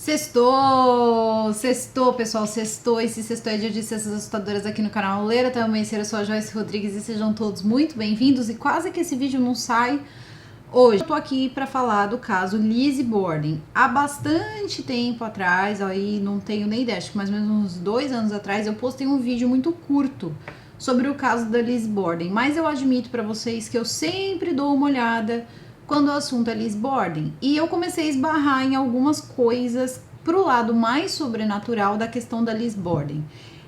Sextou! Sextou, pessoal, sextou. Esse sextou é dia de cestas assustadoras aqui no canal Leira Até Amanhecer. Eu sou a Joyce Rodrigues e sejam todos muito bem-vindos. E quase que esse vídeo não sai hoje. Eu tô aqui para falar do caso Lizzie Borden. Há bastante tempo atrás, aí não tenho nem ideia, acho que mais ou menos uns 2 anos atrás, eu postei um vídeo muito curto sobre o caso da Lizzie Borden. Mas eu admito para vocês que eu sempre dou uma olhada quando o assunto é Lizzie Borden. E eu comecei a esbarrar em algumas coisas pro lado mais sobrenatural da questão da Lizzie Borden.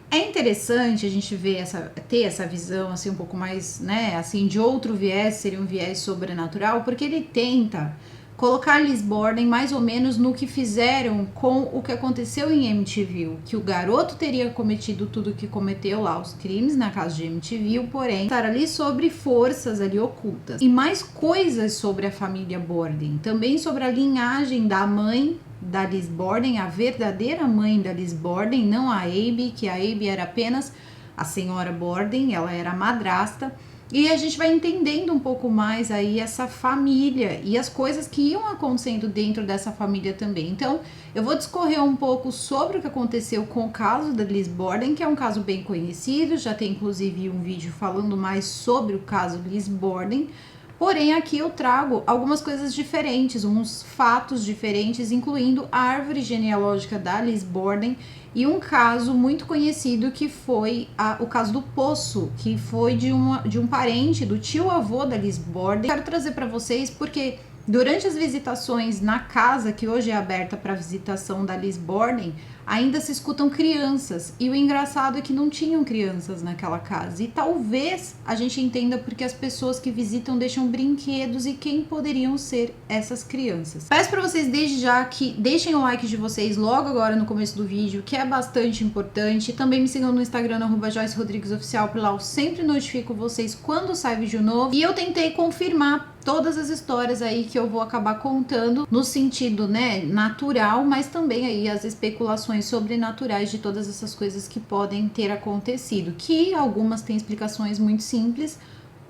É interessante a gente ver ter essa visão assim um pouco mais, né, assim, de outro viés, seria um viés sobrenatural, porque ele tenta colocar Lizzie Borden mais ou menos no que fizeram com o que aconteceu em Amityville, que o garoto teria cometido tudo o que cometeu lá, os crimes na casa de Amityville, porém estar ali sobre forças ali ocultas. E mais coisas sobre a família Borden, também sobre a linhagem da mãe da Lizzie Borden, a verdadeira mãe da Lizzie Borden, não a Abby, que a Abby era apenas a senhora Borden, ela era a madrasta. E a gente vai entendendo um pouco mais aí essa família e as coisas que iam acontecendo dentro dessa família também. Então, eu vou discorrer um pouco sobre o que aconteceu com o caso da Lizzie Borden, que é um caso bem conhecido, já tem inclusive um vídeo falando mais sobre o caso Lizzie Borden. Porém, aqui eu trago algumas coisas diferentes, uns fatos diferentes, incluindo a árvore genealógica da Lizzie Borden e um caso muito conhecido que foi o caso do poço, que foi de um parente, do tio-avô da Lizzie Borden. Quero trazer para vocês porque durante as visitações na casa, que hoje é aberta para visitação da Lizzie Borden, ainda se escutam crianças. E o engraçado é que não tinham crianças naquela casa. E talvez a gente entenda porque as pessoas que visitam deixam brinquedos e quem poderiam ser essas crianças. Peço para vocês desde já que deixem o like de vocês logo agora no começo do vídeo, que é bastante importante. Também me sigam no Instagram, @JoyceRodriguesOficial, por lá eu sempre notifico vocês quando sai vídeo novo. E eu tentei confirmar todas as histórias aí que eu vou acabar contando no sentido, né, natural, mas também aí as especulações sobrenaturais de todas essas coisas que podem ter acontecido, que algumas têm explicações muito simples,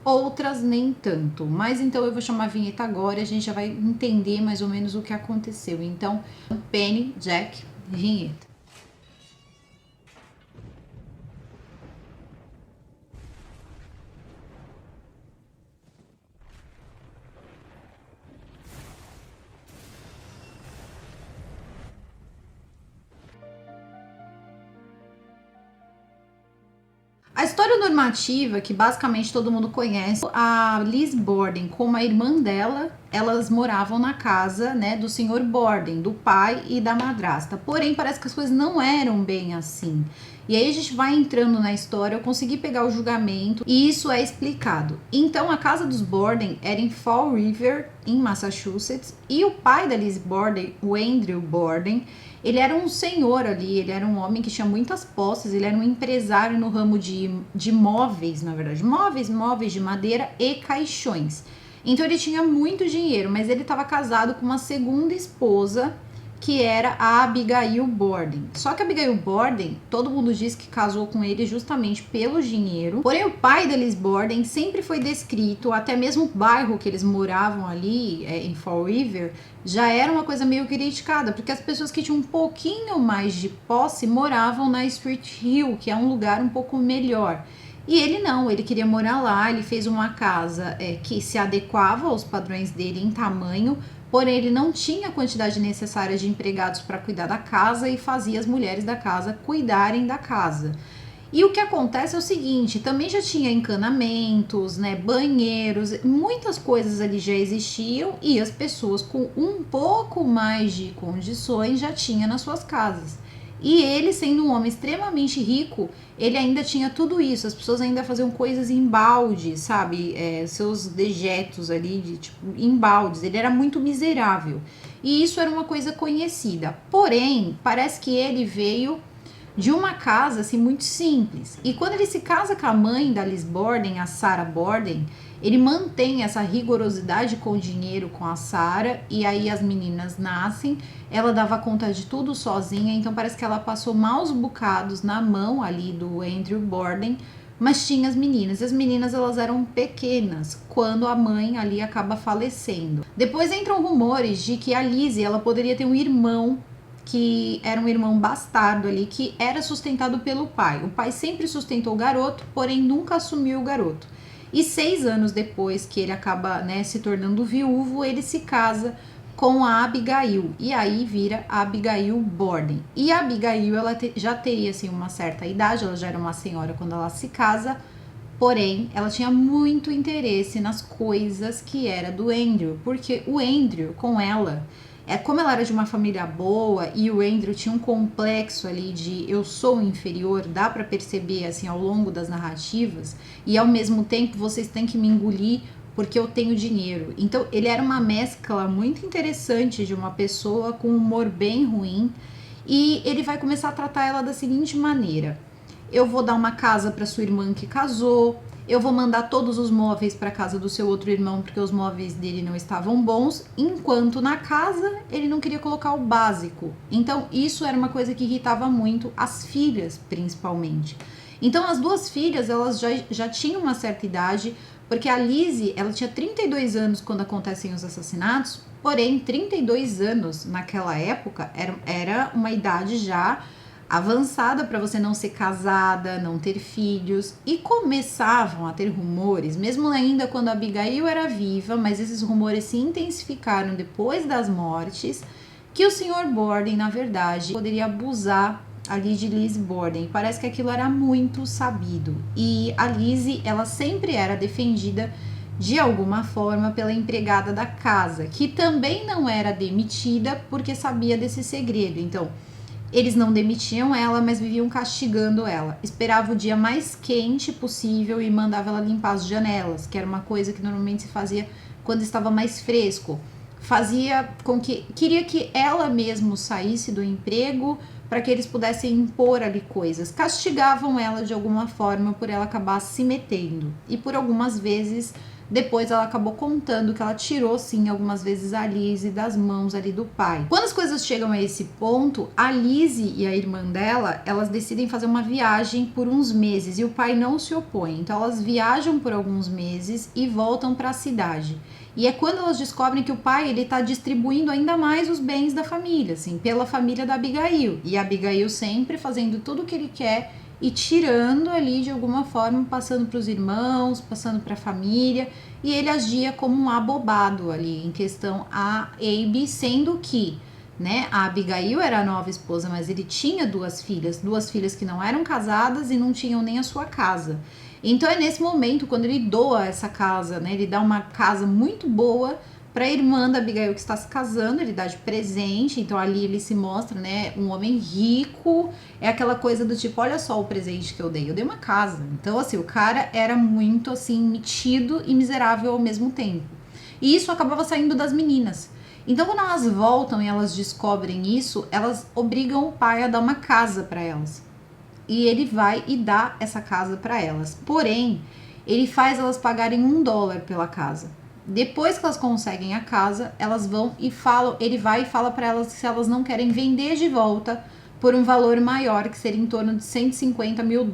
outras nem tanto. Mas então eu vou chamar a vinheta agora e a gente já vai entender mais ou menos o que aconteceu. Então, Penny, Jack, vinheta. A história normativa, que basicamente todo mundo conhece, a Lizzie Borden com a irmã dela, elas moravam na casa, né, do Sr. Borden, do pai e da madrasta. Porém, parece que as coisas não eram bem assim. E aí a gente vai entrando na história, eu consegui pegar o julgamento e isso é explicado. Então, a casa dos Borden era em Fall River, em Massachusetts, e o pai da Lizzie Borden, o Andrew Borden, ele era um senhor ali, ele era um homem que tinha muitas posses, ele era um empresário no ramo de móveis, na verdade, móveis de madeira e caixões. Então ele tinha muito dinheiro, mas ele estava casado com uma segunda esposa, que era a Abigail Borden. Só que a Abigail Borden, todo mundo diz que casou com ele justamente pelo dinheiro. Porém, o pai da Lizzie Borden sempre foi descrito, até mesmo o bairro que eles moravam ali, em Fall River, já era uma coisa meio criticada, porque as pessoas que tinham um pouquinho mais de posse moravam na Street Hill, que é um lugar um pouco melhor. E ele não, ele queria morar lá, ele fez uma casa que se adequava aos padrões dele em tamanho, porém ele não tinha a quantidade necessária de empregados para cuidar da casa e fazia as mulheres da casa cuidarem da casa. E o que acontece é o seguinte, também já tinha encanamentos, né, banheiros, muitas coisas ali já existiam e as pessoas com um pouco mais de condições já tinham nas suas casas. E ele, sendo um homem extremamente rico, ele ainda tinha tudo isso. As pessoas ainda faziam coisas em balde, sabe? Seus dejetos ali, em baldes. Ele era muito miserável. E isso era uma coisa conhecida. Porém, parece que ele veio de uma casa assim muito simples. E quando ele se casa com a mãe da Lizzie Borden, a Sarah Borden, ele mantém essa rigorosidade com o dinheiro com a Sarah, e aí as meninas nascem, ela dava conta de tudo sozinha, então parece que ela passou maus bocados na mão ali do Andrew Borden, mas tinha as meninas elas eram pequenas quando a mãe ali acaba falecendo. Depois entram rumores de que a Lizzie ela poderia ter um irmão que era um irmão bastardo ali, que era sustentado pelo pai. O pai sempre sustentou o garoto, porém nunca assumiu o garoto. E 6 anos depois que ele acaba, né, se tornando viúvo, ele se casa com a Abigail, e aí vira a Abigail Borden. E a Abigail, ela já teria assim uma certa idade, ela já era uma senhora quando ela se casa, porém ela tinha muito interesse nas coisas que era do Andrew, porque o Andrew com ela, como ela era de uma família boa e o Andrew tinha um complexo ali de eu sou inferior, dá para perceber assim ao longo das narrativas, e ao mesmo tempo vocês têm que me engolir porque eu tenho dinheiro. Então ele era uma mescla muito interessante de uma pessoa com um humor bem ruim, e ele vai começar a tratar ela da seguinte maneira: eu vou dar uma casa para sua irmã que casou, eu vou mandar todos os móveis para casa do seu outro irmão porque os móveis dele não estavam bons, enquanto na casa ele não queria colocar o básico. Então isso era uma coisa que irritava muito as filhas, principalmente. Então as duas filhas, elas já tinham uma certa idade, porque a Lizzie, ela tinha 32 anos quando acontecem os assassinatos, porém 32 anos naquela época era uma idade já avançada para você não ser casada, não ter filhos, e começavam a ter rumores, mesmo ainda quando a Abigail era viva, mas esses rumores se intensificaram depois das mortes, que o Sr. Borden, na verdade, poderia abusar ali de Liz Borden. Parece que aquilo era muito sabido, e a Lizzie, ela sempre era defendida de alguma forma pela empregada da casa, que também não era demitida porque sabia desse segredo. Então eles não demitiam ela, mas viviam castigando ela. Esperava o dia mais quente possível e mandava ela limpar as janelas, que era uma coisa que normalmente se fazia quando estava mais fresco. Fazia com que... Queria que ela mesma saísse do emprego para que eles pudessem impor ali coisas. Castigavam ela de alguma forma por ela acabar se metendo. E por algumas vezes... Depois ela acabou contando que ela tirou sim algumas vezes a Lizzie das mãos ali do pai. Quando as coisas chegam a esse ponto, a Lizzie e a irmã dela, elas decidem fazer uma viagem por uns meses e o pai não se opõe. Então elas viajam por alguns meses e voltam para a cidade. E é quando elas descobrem que o pai, ele tá distribuindo ainda mais os bens da família, assim, pela família da Abigail. E a Abigail sempre fazendo tudo o que ele quer e tirando ali de alguma forma, passando para os irmãos, passando para a família, e ele agia como um abobado ali em questão a Abe, sendo que, né, a Abigail era a nova esposa, mas ele tinha duas filhas que não eram casadas e não tinham nem a sua casa. Então é nesse momento, quando ele doa essa casa, né, ele dá uma casa muito boa para a irmã da Abigail que está se casando, ele dá de presente. Então ali ele se mostra, né, um homem rico, é aquela coisa do tipo, olha só o presente que eu dei uma casa. Então assim, o cara era muito assim, metido e miserável ao mesmo tempo. E isso acabava saindo das meninas. Então quando elas voltam e elas descobrem isso, elas obrigam o pai a dar uma casa para elas. E ele vai e dá essa casa para elas. Porém, ele faz elas pagarem $1 pela casa. Depois que elas conseguem a casa, elas vão e falam, ele vai e fala para elas se elas não querem vender de volta por um valor maior, que seria em torno de $150 mil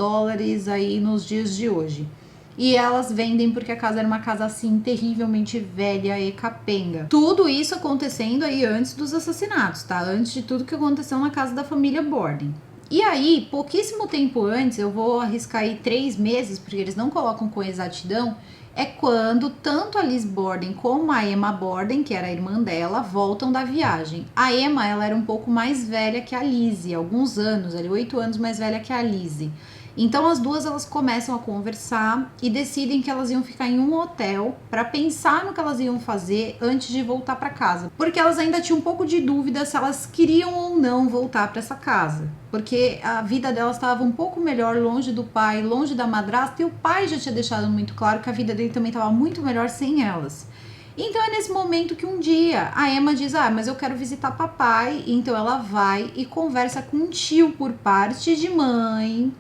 aí nos dias de hoje. E elas vendem porque a casa era uma casa assim terrivelmente velha e capenga. Tudo isso acontecendo aí antes dos assassinatos, tá? Antes de tudo que aconteceu na casa da família Borden. E aí, pouquíssimo tempo antes, eu vou arriscar aí 3 meses, porque eles não colocam com exatidão, é quando tanto a Liz Borden como a Emma Borden, que era a irmã dela, voltam da viagem. A Emma, ela era um pouco mais velha que a Lizzie, alguns anos, ali 8 anos mais velha que a Lizzie. Então as duas, elas começam a conversar e decidem que elas iam ficar em um hotel para pensar no que elas iam fazer antes de voltar para casa, porque elas ainda tinham um pouco de dúvida se elas queriam ou não voltar para essa casa, porque a vida delas estava um pouco melhor longe do pai, longe da madrasta, e o pai já tinha deixado muito claro que a vida dele também estava muito melhor sem elas. Então é nesse momento que um dia a Emma diz, mas eu quero visitar papai. Então ela vai e conversa com um tio por parte de mãe,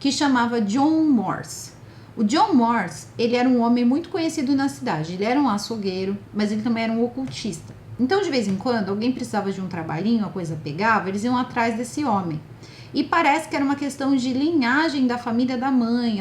que chamava John Morse. O John Morse, ele era um homem muito conhecido na cidade. Ele era um açougueiro, mas ele também era um ocultista. Então, de vez em quando, alguém precisava de um trabalhinho, a coisa pegava, eles iam atrás desse homem. E parece que era uma questão de linhagem da família da mãe.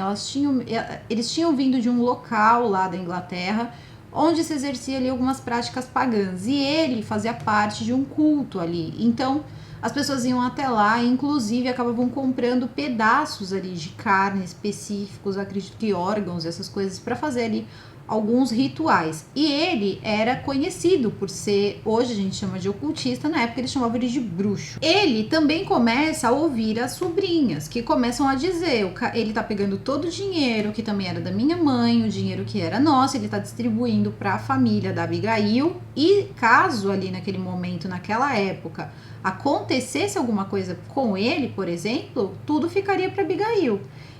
Eles tinham vindo de um local lá da Inglaterra, onde se exercia ali algumas práticas pagãs. E ele fazia parte de um culto ali. Então, as pessoas iam até lá e inclusive acabavam comprando pedaços ali de carne específicos, acredito que órgãos, essas coisas, para fazer ali alguns rituais. E ele era conhecido por ser, hoje a gente chama de ocultista, na época ele chamava ele de bruxo. Ele também começa a ouvir as sobrinhas, que começam a dizer, ele tá pegando todo o dinheiro, que também era da minha mãe, o dinheiro que era nosso, ele tá distribuindo para a família da Abigail, e caso ali naquele momento, naquela época, acontecesse alguma coisa com ele, por exemplo, tudo ficaria para Abigail.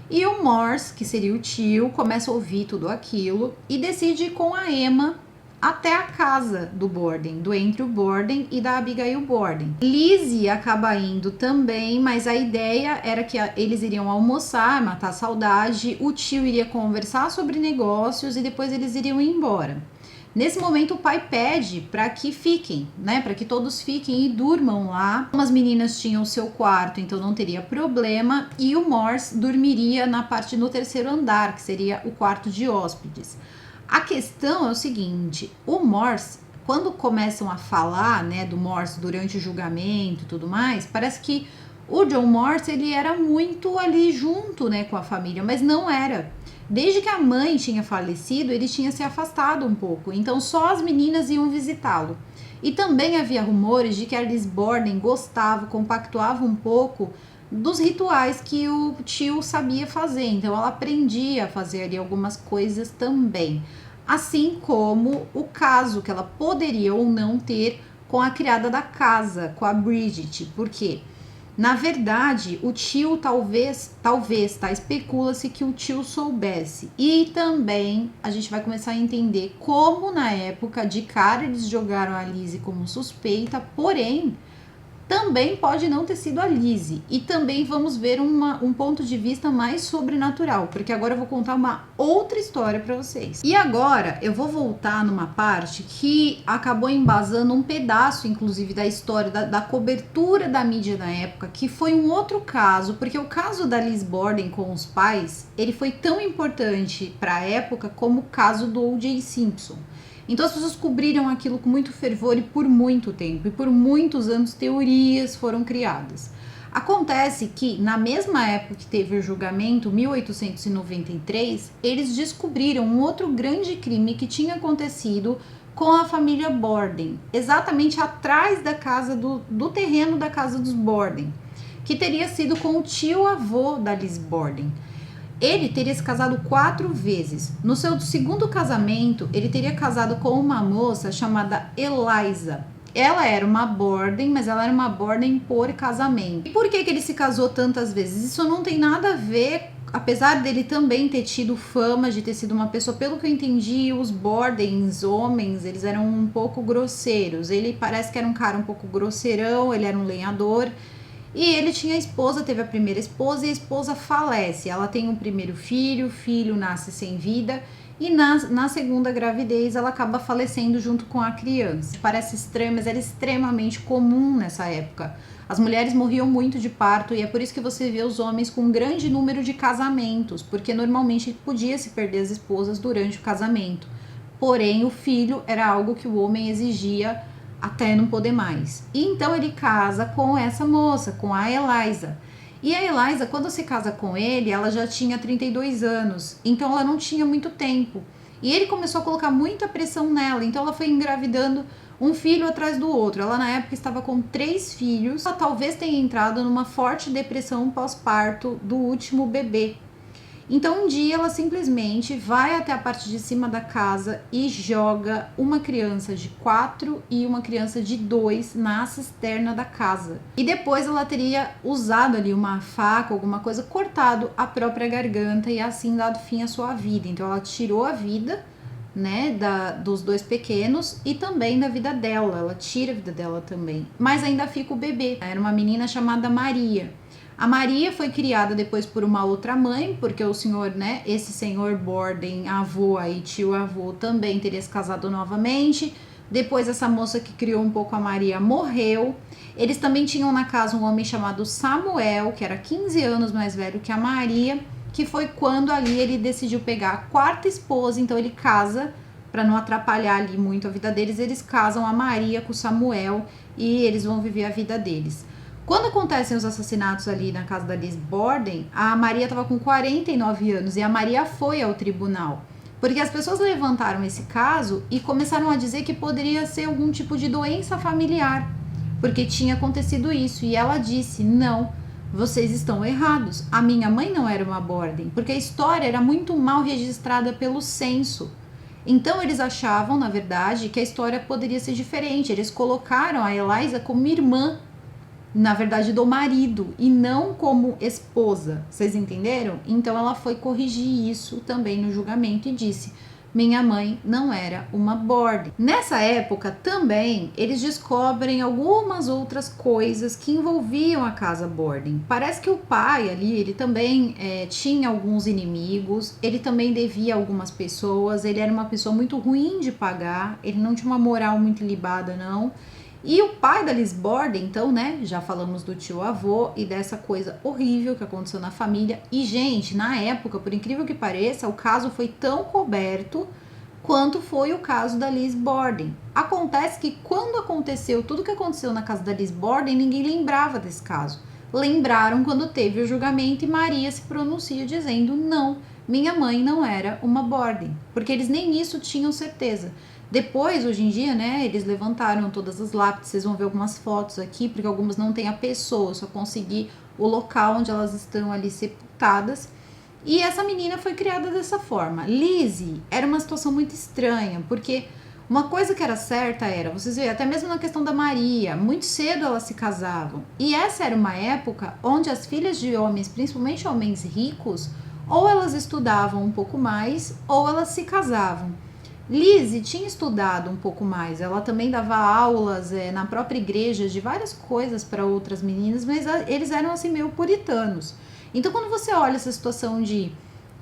E o Morse, que seria o tio, começa a ouvir tudo aquilo e decide ir com a Emma até a casa do Borden, do Andrew Borden e da Abigail Borden. Lizzie acaba indo também, mas a ideia era que eles iriam almoçar, matar a saudade, o tio iria conversar sobre negócios e depois eles iriam embora. Nesse momento o pai pede para que fiquem, né, para que todos fiquem e durmam lá. As meninas tinham o seu quarto, então não teria problema, e o Morse dormiria na parte no terceiro andar, que seria o quarto de hóspedes. A questão é o seguinte, o Morse, quando começam a falar, né, do Morse durante o julgamento e tudo mais, parece que o John Morse, ele era muito ali junto, né, com a família, mas não era. Desde que a mãe tinha falecido, ele tinha se afastado um pouco, então só as meninas iam visitá-lo. E também havia rumores de que a Liz Borden gostava, compactuava um pouco dos rituais que o tio sabia fazer, então ela aprendia a fazer ali algumas coisas também. Assim como o caso que ela poderia ou não ter com a criada da casa, com a Bridget, por quê? Na verdade, o tio talvez, tá? Especula-se que o tio soubesse. E também a gente vai começar a entender como na época de cara eles jogaram a Lizzie como suspeita, porém também pode não ter sido a Lizzie. E também vamos ver um ponto de vista mais sobrenatural, porque agora eu vou contar uma outra história para vocês. E agora eu vou voltar numa parte que acabou embasando um pedaço, inclusive, da história, da cobertura da mídia na época, que foi um outro caso, porque o caso da Liz Borden com os pais, ele foi tão importante para a época como o caso do O.J. Simpson. Então as pessoas cobriram aquilo com muito fervor e por muito tempo, e por muitos anos teorias foram criadas. Acontece que na mesma época que teve o julgamento, 1893, eles descobriram um outro grande crime que tinha acontecido com a família Borden, exatamente atrás da casa do terreno da casa dos Borden, que teria sido com o tio-avô da Liz Borden. Ele teria se casado 4 vezes. No seu segundo casamento, ele teria casado com uma moça chamada Eliza. Ela era uma Borden, mas ela era uma Borden por casamento. E por que ele se casou tantas vezes? Isso não tem nada a ver, apesar dele também ter tido fama de ter sido uma pessoa, pelo que eu entendi, os Bordens, homens, eles eram um pouco grosseiros. Ele parece que era um cara um pouco grosseirão, ele era um lenhador. E ele tinha a esposa, teve a primeira esposa e a esposa falece. Ela tem um primeiro filho, o filho nasce sem vida e na segunda gravidez ela acaba falecendo junto com a criança. Parece estranho, mas era extremamente comum nessa época. As mulheres morriam muito de parto e é por isso que você vê os homens com um grande número de casamentos, porque normalmente podia se perder as esposas durante o casamento. Porém, o filho era algo que o homem exigia até não poder mais. E então ele casa com essa moça, com a Eliza. E a Eliza, quando se casa com ele, ela já tinha 32 anos, então ela não tinha muito tempo. E ele começou a colocar muita pressão nela, então ela foi engravidando um filho atrás do outro. Ela na época estava com 3 filhos, ela talvez tenha entrado numa forte depressão pós-parto do último bebê. Então um dia ela simplesmente vai até a parte de cima da casa e joga uma criança de 4 e uma criança de 2 na cisterna da casa. E depois ela teria usado ali uma faca, alguma coisa, cortado a própria garganta e assim dado fim à sua vida. Então ela tirou a vida, né, dos 2 pequenos e também da vida dela. Ela tira a vida dela também. Mas ainda fica o bebê. Era uma menina chamada Maria. A Maria foi criada depois por uma outra mãe, porque o senhor, né, esse senhor Borden, avô aí, tio-avô, também teria se casado novamente. Depois essa moça que criou um pouco a Maria morreu. Eles também tinham na casa um homem chamado Samuel, que era 15 anos mais velho que a Maria, que foi quando ali ele decidiu pegar a 4ª esposa, então ele casa, para não atrapalhar ali muito a vida deles, eles casam a Maria com o Samuel e eles vão viver a vida deles. Quando acontecem os assassinatos ali na casa da Liz Borden, a Maria estava com 49 anos e a Maria foi ao tribunal. Porque as pessoas levantaram esse caso e começaram a dizer que poderia ser algum tipo de doença familiar, porque tinha acontecido isso. E ela disse, não, vocês estão errados. A minha mãe não era uma Borden, porque a história era muito mal registrada pelo censo. Então eles achavam, na verdade, que a história poderia ser diferente. Eles colocaram a Eliza como irmã, na verdade, do marido e não como esposa. Vocês entenderam? Então ela foi corrigir isso também no julgamento e disse: minha mãe não era uma Borden. Nessa época também eles descobrem algumas outras coisas que envolviam a casa Borden. Parece que o pai ali, ele também tinha alguns inimigos, ele também devia algumas pessoas, ele era uma pessoa muito ruim de pagar, ele não tinha uma moral muito ilibada não. E o pai da Liz Borden, então, né, já falamos do tio-avô e dessa coisa horrível que aconteceu na família. E, gente, na época, por incrível que pareça, o caso foi tão coberto quanto foi o caso da Liz Borden. Acontece que quando aconteceu tudo que aconteceu na casa da Liz Borden, ninguém lembrava desse caso. Lembraram quando teve o julgamento e Maria se pronuncia dizendo, não, minha mãe não era uma Borden, porque eles nem isso tinham certeza. Depois, hoje em dia, né, eles levantaram todas as lápides, vocês vão ver algumas fotos aqui, porque algumas não tem a pessoa, só consegui o local onde elas estão ali sepultadas. E essa menina foi criada dessa forma. Lizzie era uma situação muito estranha, porque uma coisa que era certa era, vocês veem, até mesmo na questão da Maria, muito cedo elas se casavam. E essa era uma época onde as filhas de homens, principalmente homens ricos, ou elas estudavam um pouco mais, ou elas se casavam. Lizzie tinha estudado um pouco mais, ela também dava aulas na própria igreja de várias coisas para outras meninas, mas eles eram assim meio puritanos. Então quando você olha essa situação de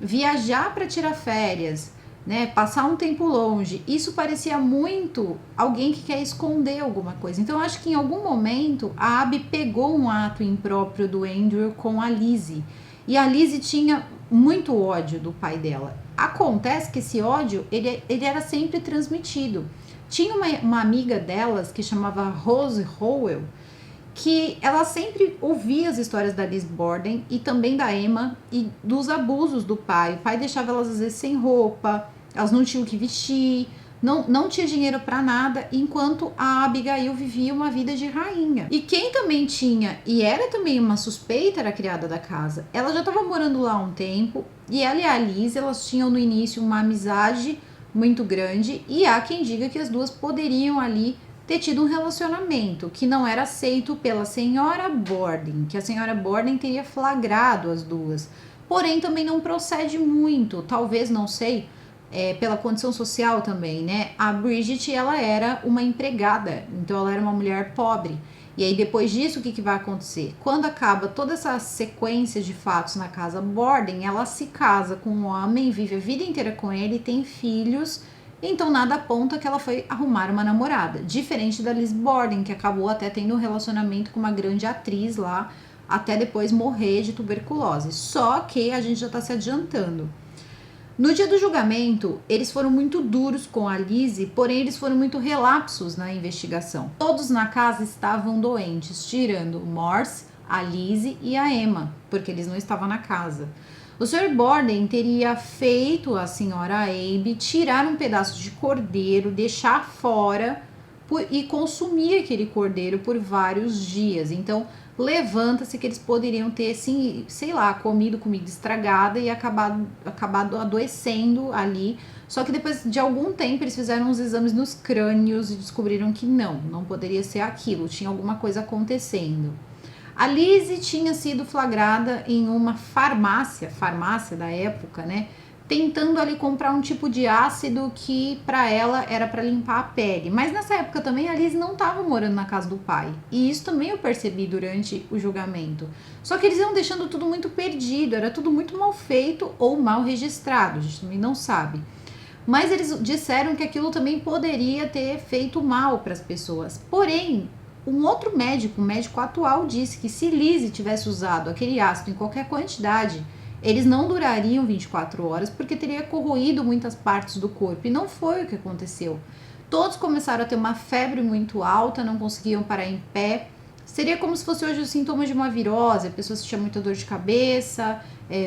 viajar para tirar férias, né, passar um tempo longe, isso parecia muito alguém que quer esconder alguma coisa. Então eu acho que em algum momento a Abby pegou um ato impróprio do Andrew com a Lizzie. E a Lizzie tinha muito ódio do pai dela. Acontece que esse ódio, ele era sempre transmitido. Tinha uma amiga delas que chamava Rose Howell, que ela sempre ouvia as histórias da Liz Borden e também da Emma e dos abusos do pai. O pai deixava elas às vezes sem roupa, elas não tinham o que vestir, não tinha dinheiro para nada, enquanto a Abigail vivia uma vida de rainha. E quem também tinha, e era também uma suspeita, era a criada da casa. Ela já estava morando lá há um tempo, e ela e a Liz, elas tinham no início uma amizade muito grande, e há quem diga que as duas poderiam ali ter tido um relacionamento que não era aceito pela senhora Borden, que a senhora Borden teria flagrado as duas. Porém, também não procede muito, talvez, não sei, pela condição social também, né? A Bridget, ela era uma empregada, então ela era uma mulher pobre. E aí depois disso, o que vai acontecer? Quando acaba toda essa sequência de fatos na casa Borden, ela se casa com um homem, vive a vida inteira com ele, tem filhos, então nada aponta que ela foi arrumar uma namorada. Diferente da Liz Borden, que acabou até tendo um relacionamento com uma grande atriz lá, até depois morrer de tuberculose. Só que a gente já tá se adiantando. No dia do julgamento, eles foram muito duros com a Lizzie, porém eles foram muito relapsos na investigação. Todos na casa estavam doentes, tirando o Morse, a Lizzie e a Emma, porque eles não estavam na casa. O Sr. Borden teria feito a senhora Abby tirar um pedaço de cordeiro, deixar fora e consumir aquele cordeiro por vários dias. Então, levanta-se que eles poderiam ter, assim, sei lá, comido comida estragada e acabado adoecendo ali. Só que depois de algum tempo eles fizeram uns exames nos crânios e descobriram que não poderia ser aquilo, tinha alguma coisa acontecendo. A Lizzie tinha sido flagrada em uma farmácia da época, né? Tentando ali comprar um tipo de ácido que para ela era para limpar a pele. Mas nessa época também a Liz não estava morando na casa do pai. E isso também eu percebi durante o julgamento. Só que eles iam deixando tudo muito perdido, era tudo muito mal feito ou mal registrado, a gente também não sabe. Mas eles disseram que aquilo também poderia ter feito mal para as pessoas. Porém, um outro médico, o médico atual, disse que se Lizzie tivesse usado aquele ácido em qualquer quantidade, eles não durariam 24 horas porque teria corroído muitas partes do corpo. E não foi o que aconteceu. Todos começaram a ter uma febre muito alta, não conseguiam parar em pé, Seria como se fosse hoje os sintomas de uma virose, a pessoa sentia muita dor de cabeça,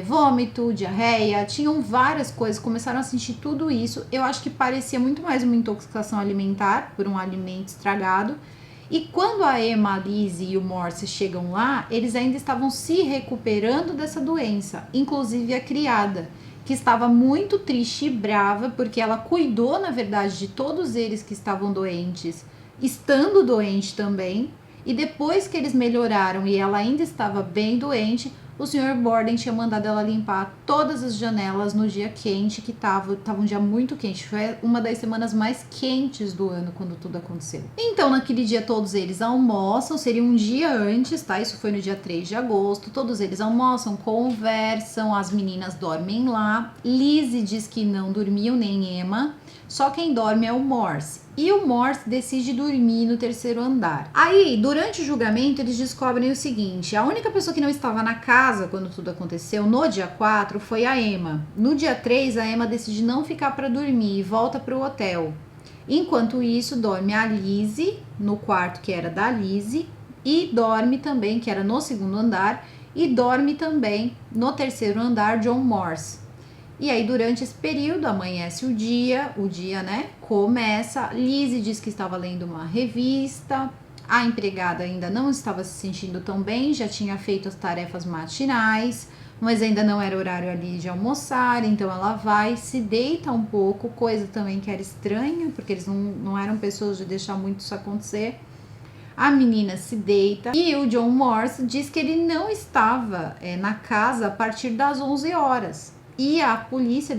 vômito, diarreia, tinham várias coisas, começaram a sentir tudo isso. Eu acho que parecia muito mais uma intoxicação alimentar por um alimento estragado. E quando a Emma, a Lizzie e o Morse chegam lá, eles ainda estavam se recuperando dessa doença, inclusive a criada, que estava muito triste e brava, porque ela cuidou, na verdade, de todos eles que estavam doentes, estando doente também. E depois que eles melhoraram e ela ainda estava bem doente, o Sr. Borden tinha mandado ela limpar todas as janelas no dia quente, que estava um dia muito quente. Foi uma das semanas mais quentes do ano quando tudo aconteceu. Então, naquele dia, todos eles almoçam, seria um dia antes, tá? Isso foi no dia 3 de agosto. Todos eles almoçam, conversam, as meninas dormem lá. Lizzie diz que não dormiu, nem Emma. Só quem dorme é o Morse. E o Morse decide dormir no terceiro andar. Aí, durante o julgamento, eles descobrem o seguinte: a única pessoa que não estava na casa quando tudo aconteceu, no dia 4, foi a Emma. No dia 3, a Emma decide não ficar para dormir e volta para o hotel. Enquanto isso, dorme a Lizzie, no quarto que era da Lizzie, e dorme também, que era no segundo andar, e dorme também no terceiro andar John Morse. E aí, durante esse período, amanhece o dia, né, começa. Lizzie diz que estava lendo uma revista, a empregada ainda não estava se sentindo tão bem, já tinha feito as tarefas matinais, mas ainda não era horário ali de almoçar, então ela vai, se deita um pouco, coisa também que era estranha, porque eles não eram pessoas de deixar muito isso acontecer. A menina se deita e o John Morse diz que ele não estava na casa a partir das 11 horas. E a polícia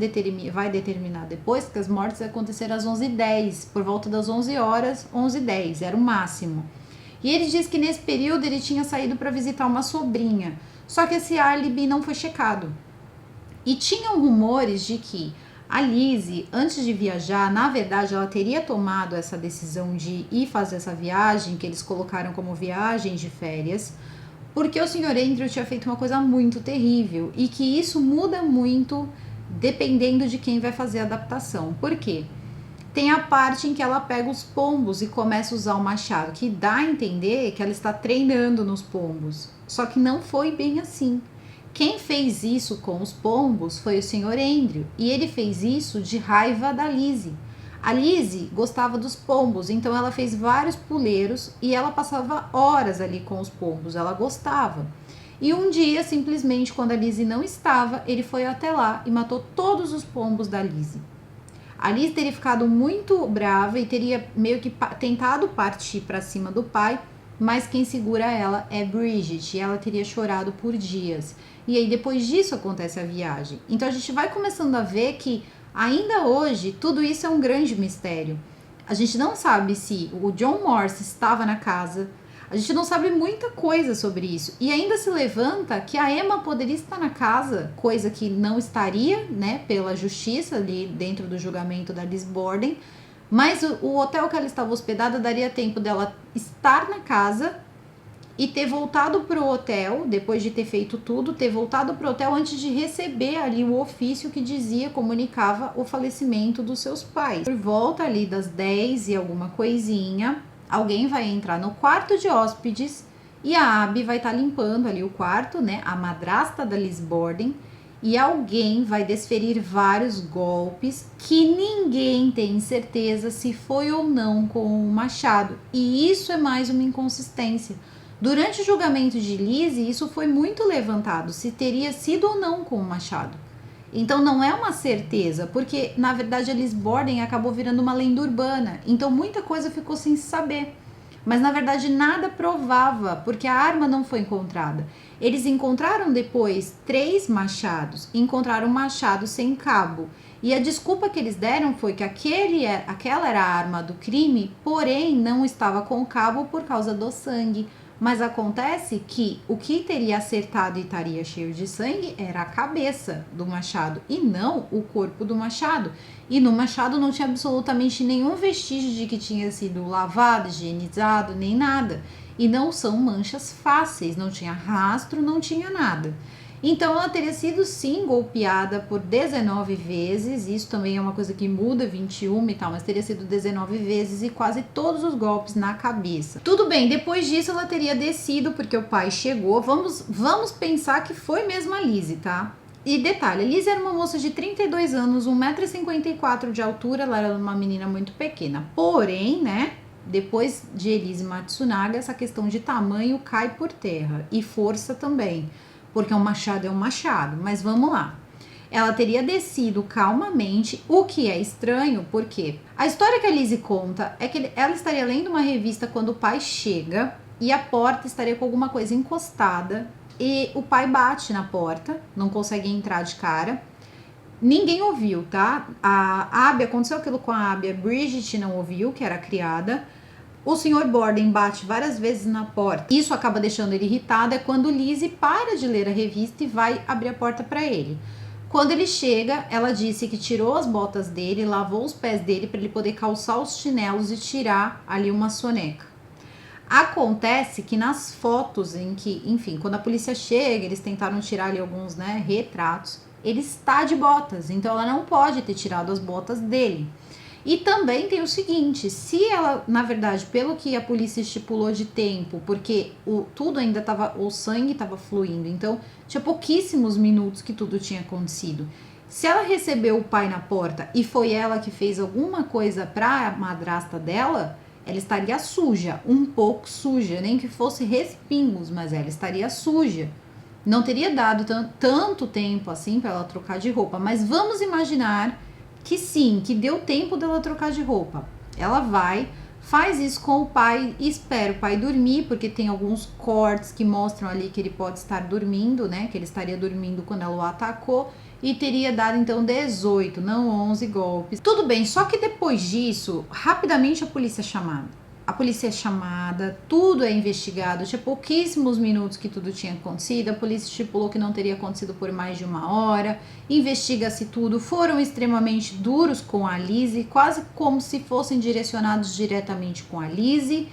vai determinar depois que as mortes aconteceram às 11h10, por volta das 11 horas, 11h10, era o máximo. E ele diz que nesse período ele tinha saído para visitar uma sobrinha, só que esse álibi não foi checado. E tinham rumores de que a Lizzie, antes de viajar, na verdade ela teria tomado essa decisão de ir fazer essa viagem, que eles colocaram como viagem de férias, porque o Sr. Andrew tinha feito uma coisa muito terrível e que isso muda muito dependendo de quem vai fazer a adaptação. Por quê? Tem a parte em que ela pega os pombos e começa a usar o machado, que dá a entender que ela está treinando nos pombos. Só que não foi bem assim. Quem fez isso com os pombos foi o Sr. Andrew, e ele fez isso de raiva da Lizzie. A Lizzie gostava dos pombos, então ela fez vários puleiros e ela passava horas ali com os pombos, ela gostava. E um dia, simplesmente, quando a Lizzie não estava, ele foi até lá e matou todos os pombos da Lizzie. A Lizzie teria ficado muito brava e teria meio que tentado partir para cima do pai, mas quem segura ela é Bridget, e ela teria chorado por dias. E aí depois disso acontece a viagem. Então a gente vai começando a ver que ainda hoje, tudo isso é um grande mistério. A gente não sabe se o John Morse estava na casa, a gente não sabe muita coisa sobre isso. E ainda se levanta que a Emma poderia estar na casa, coisa que não estaria, né, pela justiça ali dentro do julgamento da Liz Borden. Mas o hotel que ela estava hospedada daria tempo dela estar na casa e ter voltado para o hotel, depois de ter feito tudo, ter voltado para o hotel antes de receber ali o ofício que comunicava o falecimento dos seus pais. Por volta ali das 10 e alguma coisinha, alguém vai entrar no quarto de hóspedes e a Abby vai estar limpando ali o quarto, né, a madrasta da Liz Borden, e alguém vai desferir vários golpes que ninguém tem certeza se foi ou não com o machado. E isso é mais uma inconsistência. Durante o julgamento de Lizzie, isso foi muito levantado, se teria sido ou não com o machado. Então não é uma certeza, porque na verdade a Liz Borden acabou virando uma lenda urbana, então muita coisa ficou sem saber. Mas na verdade nada provava, porque a arma não foi encontrada. Eles encontraram depois 3 machados, encontraram um machado sem cabo. E a desculpa que eles deram foi que aquela era a arma do crime, porém não estava com cabo por causa do sangue. Mas acontece que o que teria acertado e estaria cheio de sangue era a cabeça do machado e não o corpo do machado. E no machado não tinha absolutamente nenhum vestígio de que tinha sido lavado, higienizado, nem nada. E não são manchas fáceis, não tinha rastro, não tinha nada. Então ela teria sido sim golpeada por 19 vezes, isso também é uma coisa que muda, 21 e tal, mas teria sido 19 vezes e quase todos os golpes na cabeça. Tudo bem, depois disso ela teria descido porque o pai chegou, vamos pensar que foi mesmo a Lizzie, tá? E detalhe, a Lizzie era uma moça de 32 anos, 1,54 m de altura, ela era uma menina muito pequena, porém, né, depois de Elise Matsunaga, essa questão de tamanho cai por terra e força também, porque um machado é um machado, mas vamos lá. Ela teria descido calmamente, o que é estranho, porque a história que a Lizzie conta é que ela estaria lendo uma revista quando o pai chega e a porta estaria com alguma coisa encostada e o pai bate na porta, não consegue entrar de cara. Ninguém ouviu, tá? A Abby, aconteceu aquilo com a Abby, a Bridget não ouviu, que era a criada. O Sr. Borden bate várias vezes na porta. Isso acaba deixando ele irritado. É quando Lizzie para de ler a revista e vai abrir a porta para ele. Quando ele chega, ela disse que tirou as botas dele, lavou os pés dele para ele poder calçar os chinelos e tirar ali uma soneca. Acontece que nas fotos em que, enfim, quando a polícia chega, eles tentaram tirar ali alguns, né, retratos, ele está de botas, então ela não pode ter tirado as botas dele. E também tem o seguinte, se ela, na verdade, pelo que a polícia estipulou de tempo, porque tudo ainda estava, o sangue estava fluindo, então tinha pouquíssimos minutos que tudo tinha acontecido. Se ela recebeu o pai na porta e foi ela que fez alguma coisa para a madrasta dela, ela estaria suja, um pouco suja, nem que fosse respingos, mas ela estaria suja. Não teria dado tanto tempo assim para ela trocar de roupa, mas vamos imaginar que sim, que deu tempo dela trocar de roupa. Ela vai, faz isso com o pai, espera o pai dormir, porque tem alguns cortes que mostram ali que ele pode estar dormindo, né? Que ele estaria dormindo quando ela o atacou e teria dado então 18, não 11 golpes. Tudo bem, só que depois disso, rapidamente a polícia é chamada. A polícia é chamada, tudo é investigado, tinha pouquíssimos minutos que tudo tinha acontecido, a polícia estipulou que não teria acontecido por mais de 1 hora, investiga-se tudo, foram extremamente duros com a Lizzie, quase como se fossem direcionados diretamente com a Lizzie.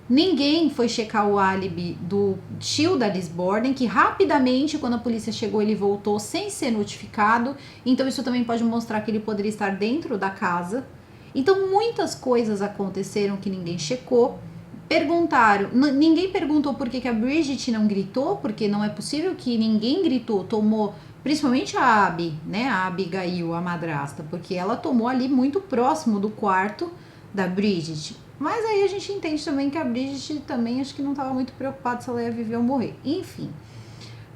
Ninguém foi checar o álibi do tio da Liz Borden, que rapidamente, quando a polícia chegou, ele voltou sem ser notificado, então isso também pode mostrar que ele poderia estar dentro da casa. Então muitas coisas aconteceram que ninguém checou. Perguntaram, ninguém perguntou por que a Bridget não gritou, porque não é possível que ninguém gritou, tomou, principalmente a Abby, né, a Abigail, a madrasta, porque ela tomou ali muito próximo do quarto da Bridget. Mas aí a gente entende também que a Bridget também acho que não estava muito preocupada se ela ia viver ou morrer, enfim.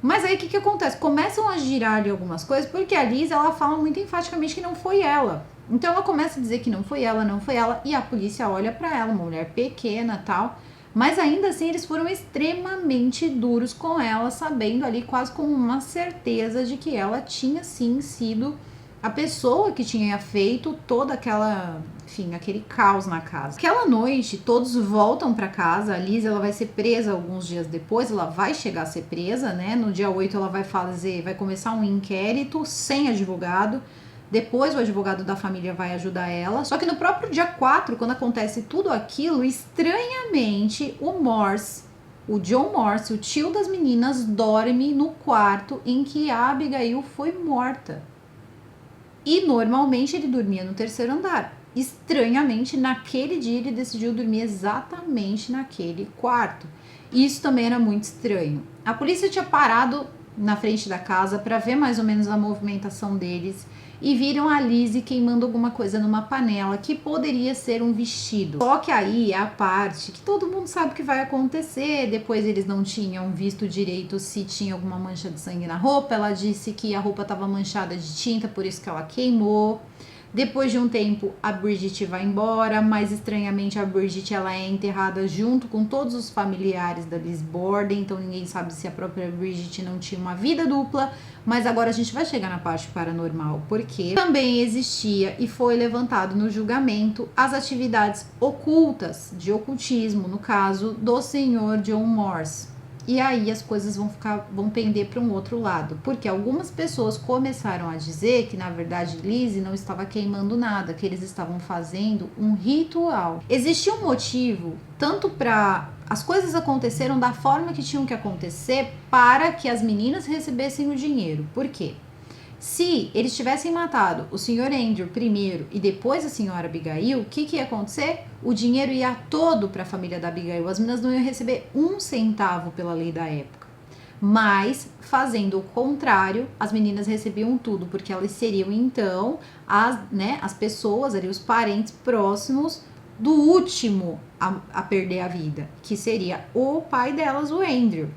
Mas aí o que acontece? Começam a girar ali algumas coisas, porque a Liz, ela fala muito enfaticamente que não foi ela. Então ela começa a dizer que não foi ela, e a polícia olha pra ela, uma mulher pequena e tal. Mas ainda assim eles foram extremamente duros com ela, sabendo ali quase com uma certeza de que ela tinha sim sido a pessoa que tinha feito toda aquela, enfim, aquele caos na casa. Aquela noite todos voltam para casa, a Liz ela vai ser presa alguns dias depois, ela vai chegar a ser presa, né? No dia 8 ela vai começar um inquérito sem advogado. Depois o advogado da família vai ajudar ela. Só que no próprio dia 4, quando acontece tudo aquilo, estranhamente o John Morse, o tio das meninas, dorme no quarto em que a Abigail foi morta. E normalmente ele dormia no 3º andar. Estranhamente, naquele dia ele decidiu dormir exatamente naquele quarto. Isso também era muito estranho. A polícia tinha parado na frente da casa para ver mais ou menos a movimentação deles e viram a Lizzie queimando alguma coisa numa panela que poderia ser um vestido. Só que aí é a parte que todo mundo sabe que vai acontecer. Depois eles não tinham visto direito se tinha alguma mancha de sangue na roupa. Ela disse que a roupa estava manchada de tinta, por isso que ela queimou. Depois de um tempo, a Bridget vai embora, mas estranhamente a Bridget ela é enterrada junto com todos os familiares da Liz Borden, então ninguém sabe se a própria Bridget não tinha uma vida dupla, mas agora a gente vai chegar na parte paranormal, porque também existia e foi levantado no julgamento as atividades ocultas de ocultismo, no caso do Sr. John Morse. E aí as coisas vão pender para um outro lado, porque algumas pessoas começaram a dizer que na verdade Lizzie não estava queimando nada, que eles estavam fazendo um ritual. Existia um motivo tanto para as coisas aconteceram da forma que tinham que acontecer para que as meninas recebessem o dinheiro. Por quê? Se eles tivessem matado o Sr. Andrew primeiro e depois a senhora Abigail, o que ia acontecer? O dinheiro ia todo para a família da Abigail. As meninas não iam receber 1 centavo pela lei da época. Mas, fazendo o contrário, as meninas recebiam tudo, porque elas seriam, então, as pessoas ali, os parentes próximos do último a perder a vida, que seria o pai delas, o Andrew.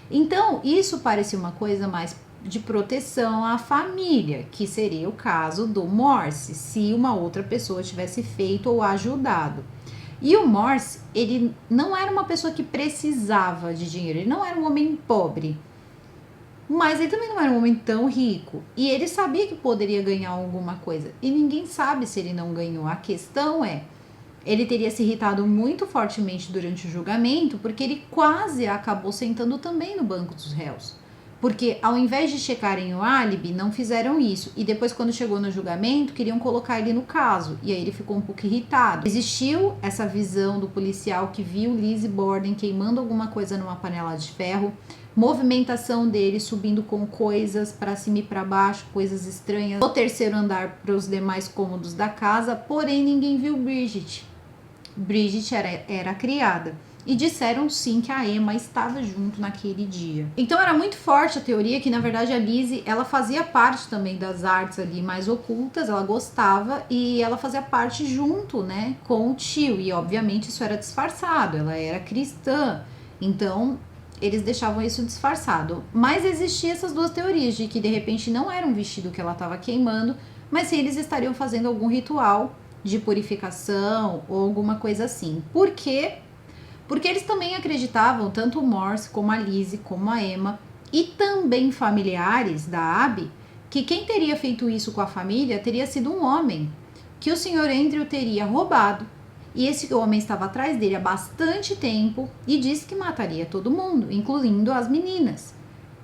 Então, isso parecia uma coisa mais de proteção à família, que seria o caso do Morse, se uma outra pessoa tivesse feito ou ajudado. E o Morse, ele não era uma pessoa que precisava de dinheiro, ele não era um homem pobre, mas ele também não era um homem tão rico, e ele sabia que poderia ganhar alguma coisa, e ninguém sabe se ele não ganhou. A questão é, ele teria se irritado muito fortemente durante o julgamento, porque ele quase acabou sentando também no banco dos réus. Porque ao invés de checarem o álibi, não fizeram isso. E depois, quando chegou no julgamento, queriam colocar ele no caso. E aí ele ficou um pouco irritado. Existiu essa visão do policial que viu Lizzie Borden queimando alguma coisa numa panela de ferro. Movimentação dele subindo com coisas para cima e para baixo, coisas estranhas. No terceiro andar para os demais cômodos da casa, porém ninguém viu Bridget. Bridget era a criada. E disseram sim que a Emma estava junto naquele dia. Então era muito forte a teoria que, na verdade, a Lizzie, ela fazia parte também das artes ali mais ocultas, ela gostava e ela fazia parte junto, né, com o tio. E, obviamente, isso era disfarçado, ela era cristã, então eles deixavam isso disfarçado. Mas existiam essas duas teorias, de que, de repente, não era um vestido que ela estava queimando, mas sim eles estariam fazendo algum ritual de purificação ou alguma coisa assim. Por quê? Porque eles também acreditavam, tanto o Morse como a Lizzie, como a Emma, e também familiares da Abby, que quem teria feito isso com a família teria sido um homem, que o Sr. Andrew teria roubado, e esse homem estava atrás dele há bastante tempo e disse que mataria todo mundo, incluindo as meninas.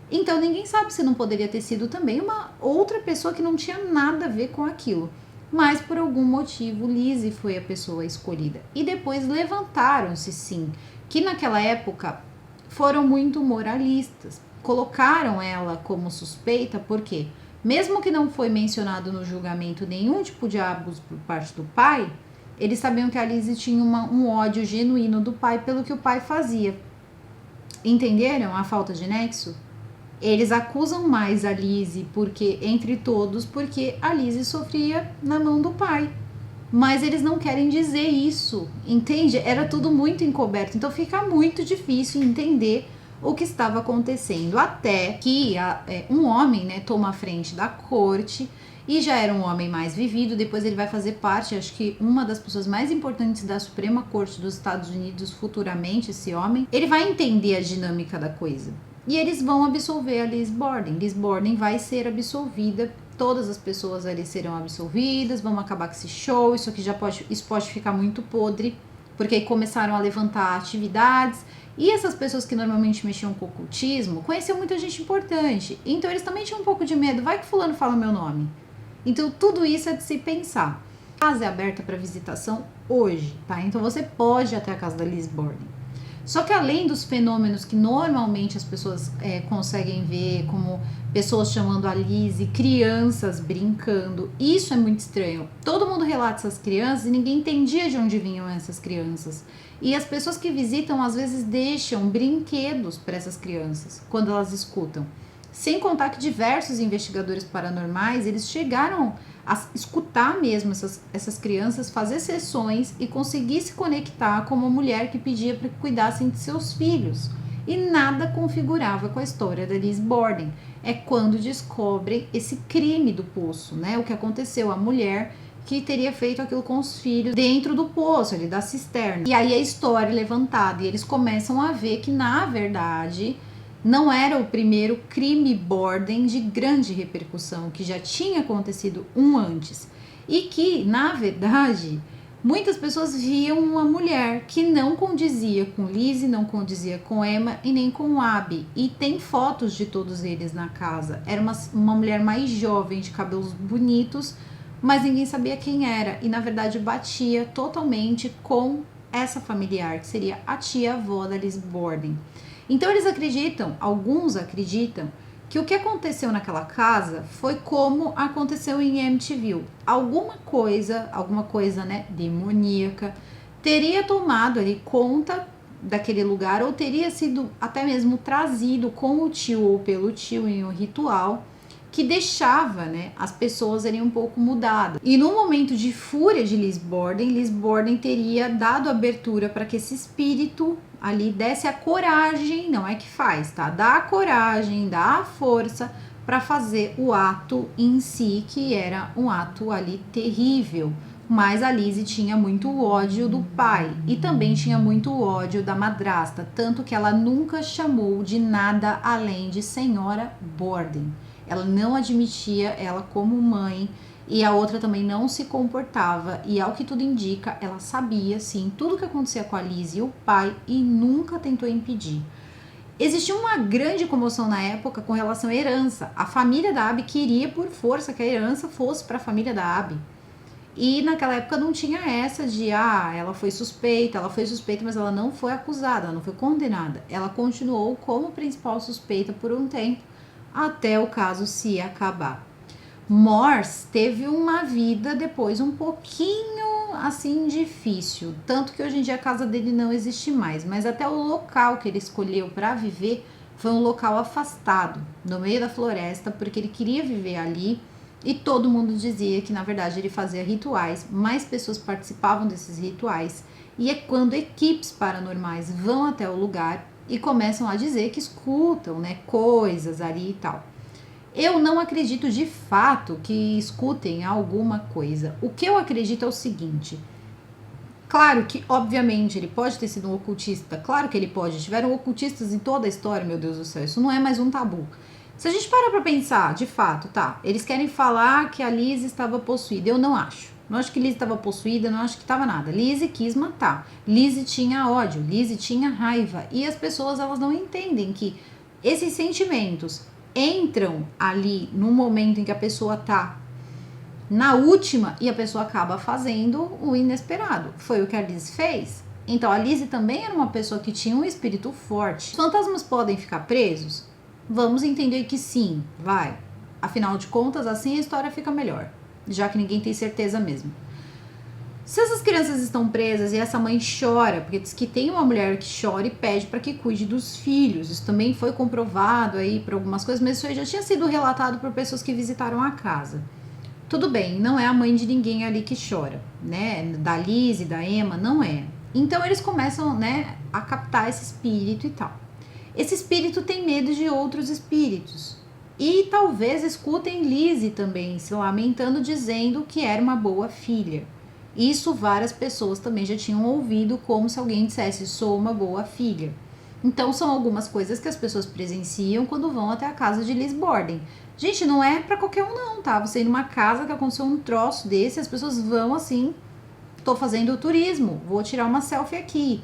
Então ninguém sabe se não poderia ter sido também uma outra pessoa que não tinha nada a ver com aquilo. Mas por algum motivo Lizzie foi a pessoa escolhida. E depois levantaram-se sim, que naquela época foram muito moralistas. Colocaram ela como suspeita porque, mesmo que não foi mencionado no julgamento nenhum tipo de abuso por parte do pai, eles sabiam que a Lizzie tinha um ódio genuíno do pai pelo que o pai fazia. Entenderam a falta de nexo? Eles acusam mais a Lizzie entre todos, porque a Lizzie sofria na mão do pai. Mas eles não querem dizer isso, entende? Era tudo muito encoberto, então fica muito difícil entender o que estava acontecendo. Até que um homem, né, toma a frente da corte, e já era um homem mais vivido. Depois ele vai fazer parte, acho que uma das pessoas mais importantes da Suprema Corte dos Estados Unidos futuramente, esse homem. Ele vai entender a dinâmica da coisa. E eles vão absolver a Liz Borden. Liz Borden vai ser absolvida. Todas as pessoas ali serão absolvidas. Vamos acabar com esse show. Isso pode ficar muito podre. Porque aí começaram a levantar atividades. E essas pessoas que normalmente mexiam com o ocultismo conheciam muita gente importante. Então eles também tinham um pouco de medo. Vai que fulano fala meu nome. Então tudo isso é de se pensar. A casa é aberta para visitação hoje, tá? Então você pode ir até a casa da Liz Borden. Só que além dos fenômenos que normalmente as pessoas conseguem ver, como pessoas chamando a Lizzie, crianças brincando, isso é muito estranho. Todo mundo relata essas crianças e ninguém entendia de onde vinham essas crianças. E as pessoas que visitam às vezes deixam brinquedos para essas crianças quando elas escutam. Sem contar que diversos investigadores paranormais, eles chegaram a escutar mesmo essas crianças, fazer sessões e conseguir se conectar com uma mulher que pedia para que cuidassem de seus filhos. E nada configurava com a história da Liz Borden. É quando descobrem esse crime do poço, né? O que aconteceu, a mulher que teria feito aquilo com os filhos dentro do poço, ali da cisterna. E aí a história é levantada e eles começam a ver que, na verdade, não era o primeiro crime Borden de grande repercussão, que já tinha acontecido um antes. E que, na verdade, muitas pessoas viam uma mulher que não condizia com Lizzie, não condizia com Emma e nem com Abby. E tem fotos de todos eles na casa. Era uma mulher mais jovem, de cabelos bonitos, mas ninguém sabia quem era. E, na verdade, batia totalmente com essa familiar, que seria a tia-avó da Liz Borden. Então eles acreditam, alguns acreditam, que o que aconteceu naquela casa foi como aconteceu em Amityville. Alguma coisa, né, demoníaca, teria tomado ali conta daquele lugar, ou teria sido até mesmo trazido com o tio ou pelo tio em um ritual que deixava, né, as pessoas ali um pouco mudadas. E no momento de fúria de Liz Borden teria dado abertura para que esse espírito ali desse a coragem, não é que faz, tá? Dá a coragem, dá a força para fazer o ato em si, que era um ato ali terrível. Mas a Lizzie tinha muito ódio do pai e também tinha muito ódio da madrasta, tanto que ela nunca chamou de nada além de Senhora Borden. Ela não admitia ela como mãe e a outra também não se comportava, e ao que tudo indica, ela sabia sim tudo o que acontecia com a Lizzie e o pai e nunca tentou impedir. Existia uma grande comoção na época com relação à herança. A família da Abby queria por força que a herança fosse para a família da Abby. E naquela época não tinha essa de, ela foi suspeita, mas ela não foi acusada, ela não foi condenada. Ela continuou como principal suspeita por um tempo, até o caso se acabar. Morse teve uma vida depois um pouquinho assim difícil, tanto que hoje em dia a casa dele não existe mais, mas até o local que ele escolheu para viver foi um local afastado, no meio da floresta, porque ele queria viver ali. E todo mundo dizia que, na verdade, ele fazia rituais, mais pessoas participavam desses rituais. E é quando equipes paranormais vão até o lugar e começam a dizer que escutam, né, coisas ali e tal. Eu não acredito de fato que escutem alguma coisa. O que eu acredito é o seguinte. Claro que, obviamente, ele pode ter sido um ocultista. Claro que ele pode. Tiveram ocultistas em toda a história, meu Deus do céu. Isso não é mais um tabu. Se a gente parar pra pensar, de fato, tá, eles querem falar que a Liz estava possuída. Eu não acho. Não acho que Liz estava possuída, não acho que estava nada. Liz quis matar. Liz tinha ódio, Liz tinha raiva. E as pessoas, elas não entendem que esses sentimentos entram ali no momento em que a pessoa tá na última e a pessoa acaba fazendo o inesperado. Foi o que a Liz fez. Então a Liz também era uma pessoa que tinha um espírito forte. Os fantasmas podem ficar presos? Vamos entender que sim, vai. Afinal de contas, assim a história fica melhor, já que ninguém tem certeza mesmo. Se essas crianças estão presas e essa mãe chora, porque diz que tem uma mulher que chora e pede para que cuide dos filhos, isso também foi comprovado aí por algumas coisas, mas isso aí já tinha sido relatado por pessoas que visitaram a casa. Tudo bem, não é a mãe de ninguém ali que chora, né? Da Liz e da Emma, não é. Então eles começam, né, a captar esse espírito e tal. Esse espírito tem medo de outros espíritos. E talvez escutem Lizzie também se lamentando, dizendo que era uma boa filha. Isso várias pessoas também já tinham ouvido, como se alguém dissesse, sou uma boa filha. Então são algumas coisas que as pessoas presenciam quando vão até a casa de Liz Borden. Gente, não é pra qualquer um não, tá? Você ir numa casa que aconteceu um troço desse, as pessoas vão assim, tô fazendo turismo, vou tirar uma selfie aqui.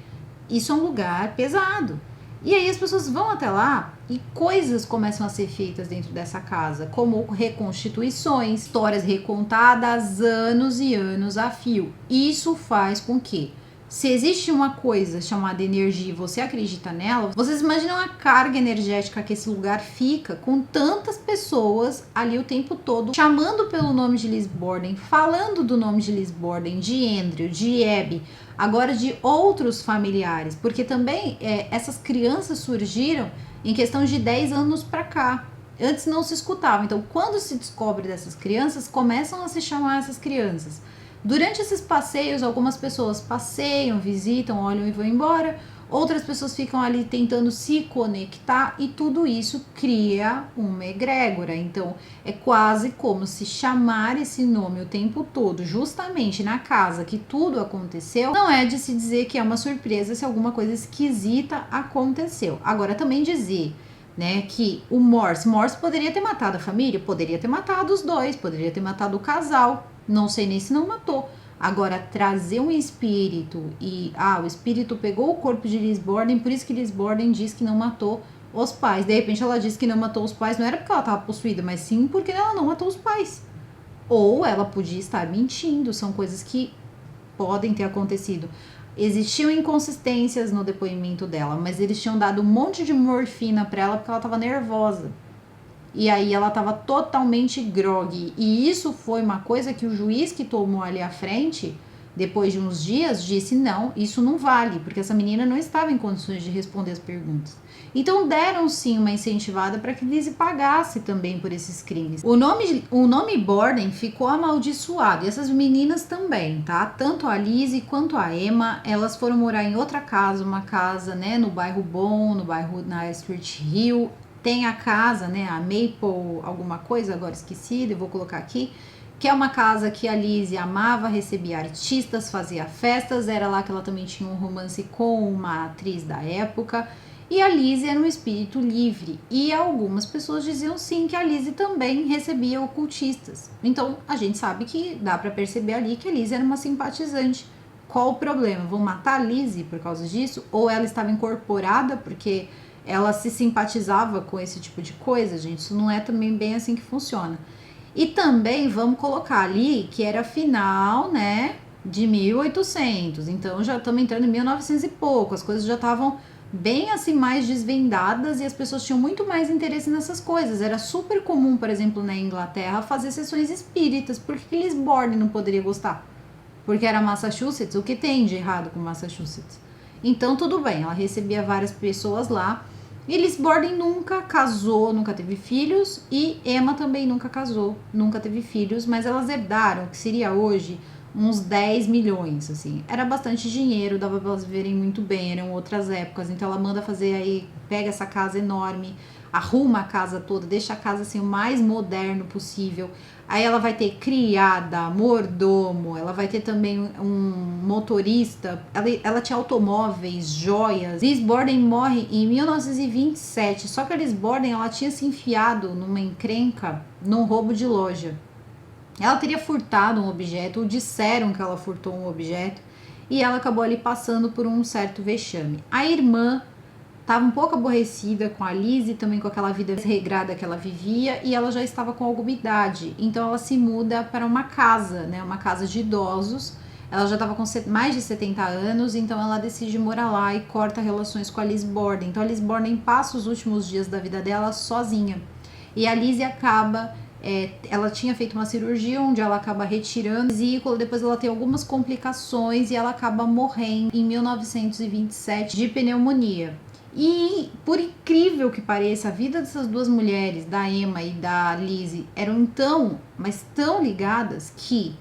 Isso é um lugar pesado. E aí as pessoas vão até lá e coisas começam a ser feitas dentro dessa casa, como reconstituições, histórias recontadas anos e anos a fio. Isso faz com que, se existe uma coisa chamada energia e você acredita nela, vocês imaginam a carga energética que esse lugar fica com tantas pessoas ali o tempo todo, chamando pelo nome de Liz Borden, falando do nome de Liz Borden, de Andrew, de Abby, agora de outros familiares, porque também essas crianças surgiram em questão de 10 anos pra cá. Antes não se escutava, então quando se descobre dessas crianças, começam a se chamar essas crianças. Durante esses passeios, algumas pessoas passeiam, visitam, olham e vão embora. Outras pessoas ficam ali tentando se conectar e tudo isso cria uma egrégora. Então, é quase como se chamar esse nome o tempo todo, justamente na casa que tudo aconteceu, não é de se dizer que é uma surpresa se alguma coisa esquisita aconteceu. Agora, também dizer, né, que o Morse poderia ter matado a família, poderia ter matado os dois, poderia ter matado o casal. Não sei nem se não matou. Agora, trazer um espírito e... o espírito pegou o corpo de Liz Borden, por isso que Liz Borden diz que não matou os pais. De repente ela disse que não matou os pais, não era porque ela estava possuída, mas sim porque ela não matou os pais. Ou ela podia estar mentindo, são coisas que podem ter acontecido. Existiam inconsistências no depoimento dela, mas eles tinham dado um monte de morfina pra ela porque ela tava nervosa. E aí ela tava totalmente grogue. E isso foi uma coisa que o juiz que tomou ali à frente, depois de uns dias, disse: não, isso não vale, porque essa menina não estava em condições de responder as perguntas. Então deram sim uma incentivada para que Lizzie pagasse também por esses crimes. O nome Borden ficou amaldiçoado, e essas meninas também, tá? Tanto a Lizzie quanto a Emma, elas foram morar em outra casa, uma casa, né, no bairro Bom, no bairro na Street Hill. Tem a casa, né, a Maple alguma coisa, agora esqueci, eu vou colocar aqui, que é uma casa que a Lizzie amava, recebia artistas, fazia festas, era lá que ela também tinha um romance com uma atriz da época, e a Lizzie era um espírito livre, e algumas pessoas diziam sim que a Lizzie também recebia ocultistas. Então a gente sabe que dá para perceber ali que a Lizzie era uma simpatizante. Qual o problema? Vão matar a Lizzie por causa disso? Ou ela estava incorporada porque ela se simpatizava com esse tipo de coisa, gente? Isso não é também bem assim que funciona. E também vamos colocar ali que era final, né, de 1800. Então já estamos entrando em 1900 e pouco. As coisas já estavam bem assim mais desvendadas e as pessoas tinham muito mais interesse nessas coisas. Era super comum, por exemplo, na Inglaterra, fazer sessões espíritas. Por que Lisbon não poderia gostar? Porque era Massachusetts. O que tem de errado com Massachusetts? Então tudo bem, ela recebia várias pessoas lá. E Liz Borden nunca casou, nunca teve filhos, e Emma também nunca casou, nunca teve filhos, mas elas herdaram, que seria hoje uns 10 milhões, assim. Era bastante dinheiro, dava pra elas viverem muito bem, eram outras épocas, então ela manda fazer aí, pega essa casa enorme, arruma a casa toda, deixa a casa assim o mais moderno possível. Aí ela vai ter criada, mordomo, ela vai ter também um motorista, ela tinha automóveis, joias. Liz Borden morre em 1927, só que a Liz Borden ela tinha se enfiado numa encrenca, num roubo de loja. Ela teria furtado um objeto, ou disseram que ela furtou um objeto, e ela acabou ali passando por um certo vexame. A irmã estava um pouco aborrecida com a Lizzie, também com aquela vida desregrada que ela vivia, e ela já estava com alguma idade. Então ela se muda para uma casa, né, uma casa de idosos. Ela já estava com mais de 70 anos, então ela decide morar lá e corta relações com a Liz Borden. Então a Liz Borden passa os últimos dias da vida dela sozinha. E a Lizzie acaba... ela tinha feito uma cirurgia onde ela acaba retirando a vesícula, depois ela tem algumas complicações e ela acaba morrendo em 1927 de pneumonia. E por incrível que pareça, a vida dessas duas mulheres, da Emma e da Lizzie, eram tão, mas tão ligadas que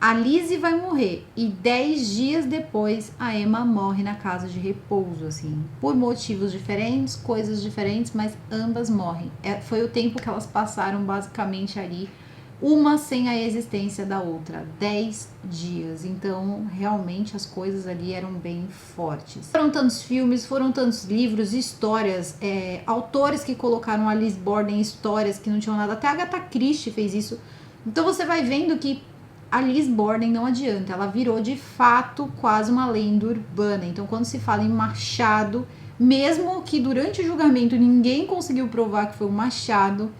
a Lizzie vai morrer e 10 dias depois a Emma morre na casa de repouso, assim, por motivos diferentes, coisas diferentes, mas ambas morrem. Foi o tempo que elas passaram basicamente ali, uma sem a existência da outra, 10 dias. Então, realmente as coisas ali eram bem fortes. Foram tantos filmes, foram tantos livros, histórias, autores que colocaram a Liz Borden em histórias que não tinham nada. Até a Agatha Christie fez isso. Então você vai vendo que a Liz Borden não adianta, ela virou de fato quase uma lenda urbana. Então quando se fala em Machado, mesmo que durante o julgamento ninguém conseguiu provar que foi o Machado,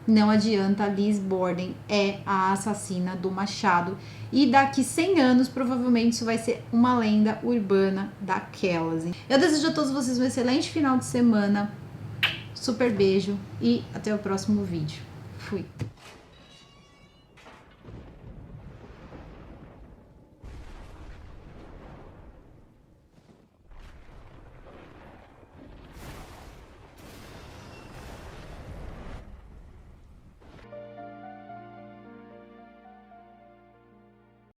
não adianta, a Liz Borden é a assassina do Machado. E daqui 100 anos, provavelmente, isso vai ser uma lenda urbana daquelas. Eu desejo a todos vocês um excelente final de semana. Super beijo e até o próximo vídeo. Fui!